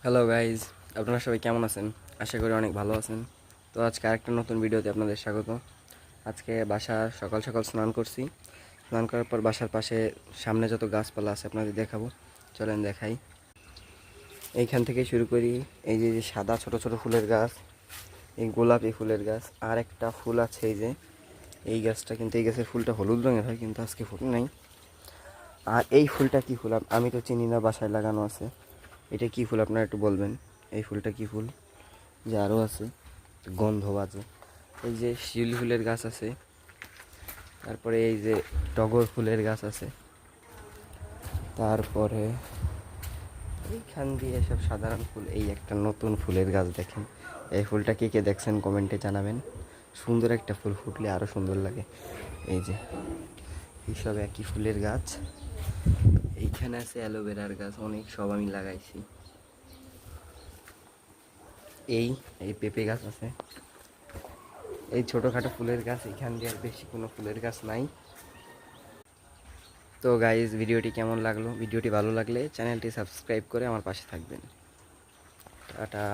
Hello guys, আপনারা সবাই কেমন আছেন? আশা করি অনেক ভালো আছেন। তো আজকে আরেকটা নতুন ভিডিওতে আপনাদের স্বাগত। আজকে বাসার সকাল সকাল স্নান করছি। স্নান করার পর বাসার পাশে সামনে যত গাছপালা আছে আপনাদের দেখাবো, চলেন দেখাই। এইখান থেকে শুরু করি। এই যে যে সাদা ছোট ছোট ফুলের গাছ, এই গোলাপি ফুলের গাছ, আর একটা ফুল আছে এই যে এই গাছটা, কিন্তু এই গাছের ফুলটা হলুদ রঙের হয়, কিন্তু আজকে ফুল নাই। আর এই ফুলটা কি ফুল আমি তো চিনি না, বাসায় লাগানো আছে। এটা কি ফুল আপনারা একটু বলবেন, এই ফুলটা কি ফুল? যে আরও আছে, গন্ধ বাজে। এই যে শিউলি ফুলের গাছ আছে, তারপরে এই যে টগর ফুলের গাছ আছে, তারপরে এইখান দিয়ে সব সাধারণ ফুল। এই একটা নতুন ফুলের গাছ দেখেন, এই ফুলটা কে কে দেখছেন কমেন্টে জানাবেন। সুন্দর একটা ফুল ফুটলে আরও সুন্দর লাগে। এই যে এইসব একই ফুলের গাছ। এইখানে আছে অ্যালোভেরার গাছ অনেক, সব আমি লাগাইছি। এই এই পেঁপে গাছ আছে। এই ছোটোখাটো ফুলের গাছ, এখান দিয়ে আর বেশি কোনো ফুলের গাছ নাই। তো গাইজ, ভিডিওটি কেমন লাগলো? ভিডিওটি ভালো লাগলে চ্যানেলটি সাবস্ক্রাইব করে আমার পাশে থাকবেন। টাটা।